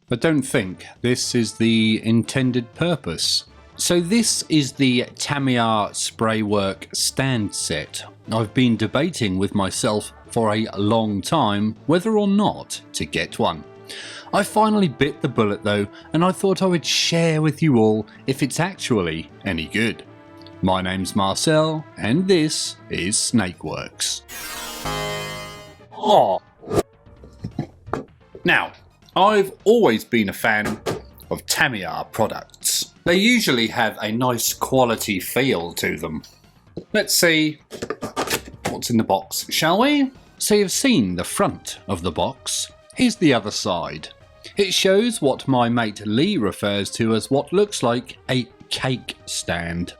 but don't think this is the intended purpose. So this is the Tamiya Spraywork stand set. I've been debating with myself for a long time whether or not to get one. I finally bit the bullet though, and I thought I would share with you all if it's actually any good. My name's Marcel, and this is Snakeworks. Oh. Now, I've always been a fan of Tamiya products. They usually have a nice quality feel to them. Let's see what's in the box, shall we? So you've seen the front of the box. Here's the other side. It shows what my mate Lee refers to as what looks like a cake stand.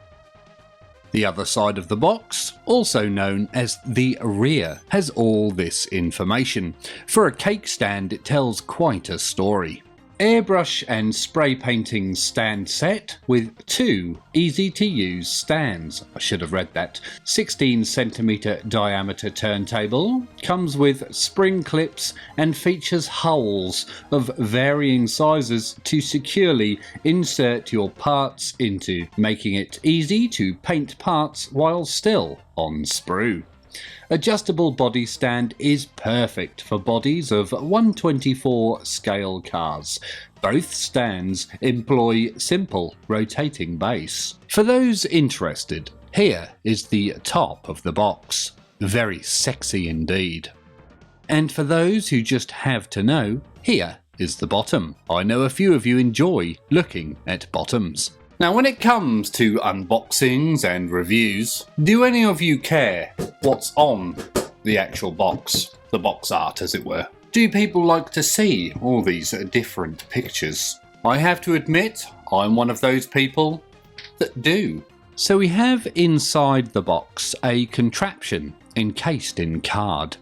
The other side of the box, also known as the rear, has all this information. For a cake stand, it tells quite a story. Airbrush and spray painting stand set with 2 easy to use stands. I should have read that. 16cm diameter turntable, comes with spring clips and features holes of varying sizes to securely insert your parts into, making it easy to paint parts while still on sprue. Adjustable body stand is perfect for bodies of 1/24 scale cars. Both stands employ simple rotating base. For those interested, here is the top of the box. Very sexy indeed. And for those who just have to know, here is the bottom. I know a few of you enjoy looking at bottoms. Now when it comes to unboxings and reviews, do any of you care what's on the actual box? The box art, as it were. Do people like to see all these different pictures? I have to admit, I'm one of those people that do. So we have inside the box a contraption encased in card.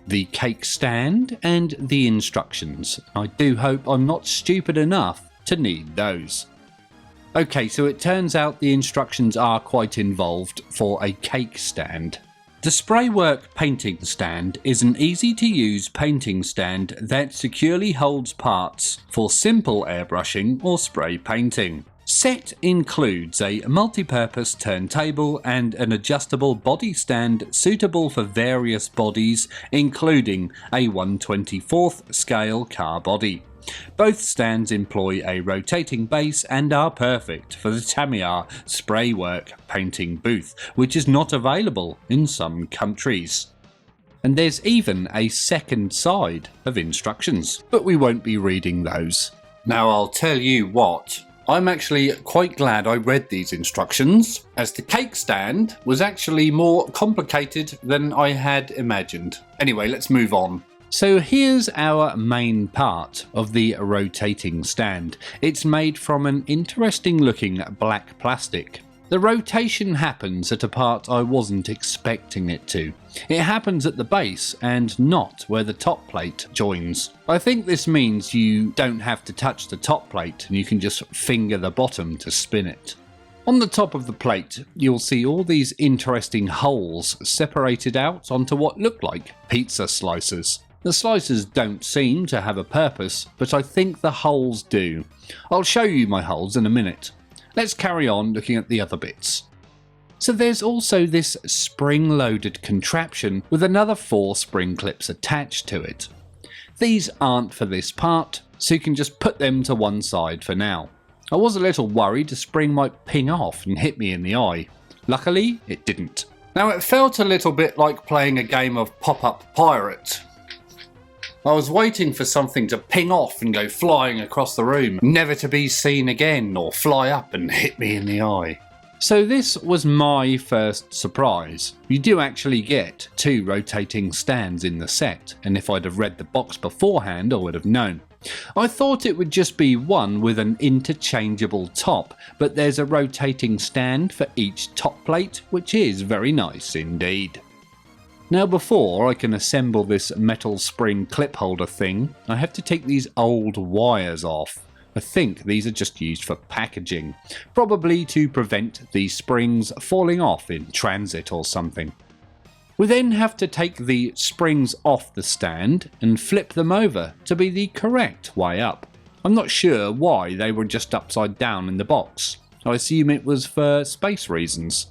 The cake stand and the instructions. I do hope I'm not stupid enough to need those. Okay, so it turns out the instructions are quite involved for a cake stand. The Spraywork painting stand is an easy to use painting stand that securely holds parts for simple airbrushing or spray painting. Set includes a multi-purpose turntable and an adjustable body stand suitable for various bodies, including a 1/24 scale car body. Both stands employ a rotating base and are perfect for the Tamiya Spraywork painting booth, which is not available in some countries. And there's even a second side of instructions, but we won't be reading those. Now I'll tell you what, I'm actually quite glad I read these instructions, as the cake stand was actually more complicated than I had imagined. Anyway, let's move on. So here's our main part of the rotating stand. It's made from an interesting looking black plastic. The rotation happens at a part I wasn't expecting it to. It happens at the base and not where the top plate joins. I think this means you don't have to touch the top plate and you can just finger the bottom to spin it. On the top of the plate, you'll see all these interesting holes separated out onto what look like pizza slicers. The slicers don't seem to have a purpose, but I think the holes do. I'll show you my holes in a minute. Let's carry on looking at the other bits. So there's also this spring-loaded contraption with another 4 spring clips attached to it. These aren't for this part, so you can just put them to one side for now. I was a little worried a spring might ping off and hit me in the eye. Luckily, it didn't. Now it felt a little bit like playing a game of Pop-Up Pirate. I was waiting for something to ping off and go flying across the room, never to be seen again or fly up and hit me in the eye. So this was my first surprise. You do actually get 2 rotating stands in the set, and if I'd have read the box beforehand I would have known. I thought it would just be one with an interchangeable top, but there's a rotating stand for each top plate, which is very nice indeed. Now before I can assemble this metal spring clip holder thing, I have to take these old wires off. I think these are just used for packaging, probably to prevent the springs falling off in transit or something. We then have to take the springs off the stand and flip them over to be the correct way up. I'm not sure why they were just upside down in the box. I assume it was for space reasons.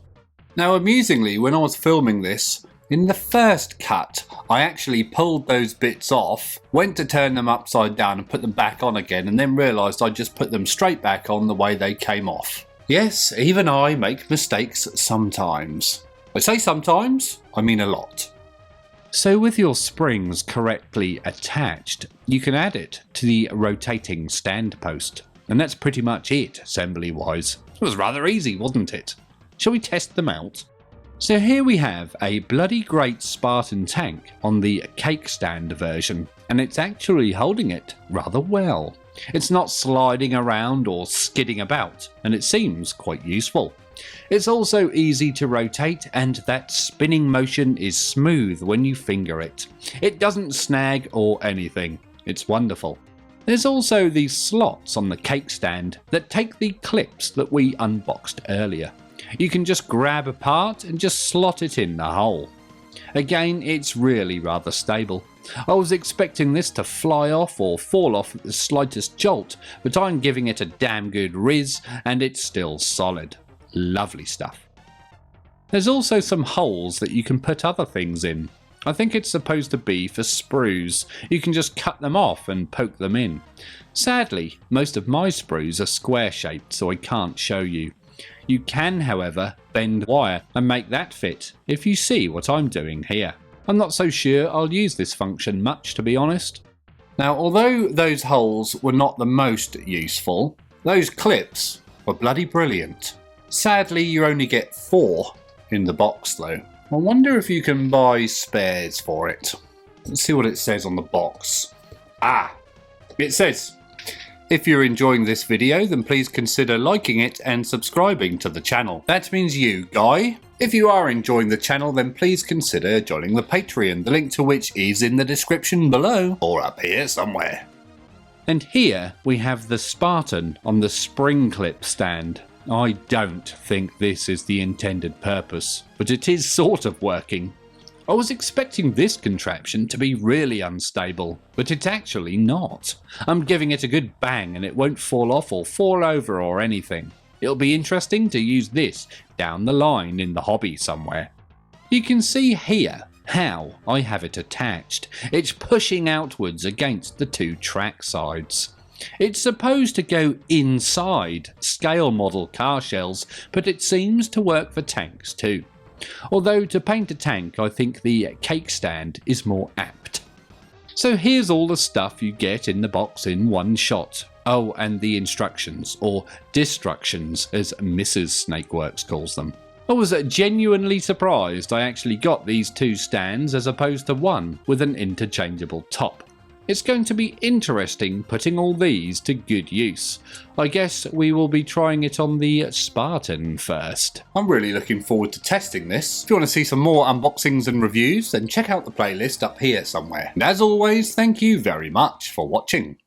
Now amusingly, when I was filming this, in the first cut, I actually pulled those bits off, went to turn them upside down and put them back on again, and then realised I just put them straight back on the way they came off. Yes, even I make mistakes sometimes. I say sometimes, I mean a lot. So with your springs correctly attached, you can add it to the rotating stand post. And that's pretty much it, assembly wise. It was rather easy, wasn't it? Shall we test them out? So here we have a bloody great Spartan tank on the cake stand version, and it's actually holding it rather well. It's not sliding around or skidding about, and it seems quite useful. It's also easy to rotate, and that spinning motion is smooth when you finger it. It doesn't snag or anything. It's wonderful. There's also these slots on the cake stand that take the clips that we unboxed earlier. You can just grab a part and just slot it in the hole. Again, it's really rather stable. I was expecting this to fly off or fall off at the slightest jolt, but I'm giving it a damn good riz and it's still solid. Lovely stuff. There's also some holes that you can put other things in. I think it's supposed to be for sprues. You can just cut them off and poke them in. Sadly, most of my sprues are square shaped, so I can't show you. You can, however, bend wire and make that fit, if you see what I'm doing here. I'm not so sure I'll use this function much, to be honest. Now, although those holes were not the most useful, those clips were bloody brilliant. Sadly, you only get 4 in the box though. I wonder if you can buy spares for it. Let's see what it says on the box. It says, if you're enjoying this video, then please consider liking it and subscribing to the channel. That means you, Guy. If you are enjoying the channel, then please consider joining the Patreon, the link to which is in the description below, or up here somewhere. And here we have the Spartan on the spring clip stand. I don't think this is the intended purpose, but it is sort of working. I was expecting this contraption to be really unstable, but it's actually not. I'm giving it a good bang and it won't fall off or fall over or anything. It'll be interesting to use this down the line in the hobby somewhere. You can see here how I have it attached. It's pushing outwards against the 2 track sides. It's supposed to go inside scale model car shells, but it seems to work for tanks too. Although to paint a tank, I think the cake stand is more apt. So here's all the stuff you get in the box in one shot. Oh, and the instructions, or destructions as Mrs. Snakeworks calls them. I was genuinely surprised I actually got these 2 stands as opposed to one with an interchangeable top. It's going to be interesting putting all these to good use. I guess we will be trying it on the Spartan first. I'm really looking forward to testing this. If you want to see some more unboxings and reviews, then check out the playlist up here somewhere. And as always, thank you very much for watching.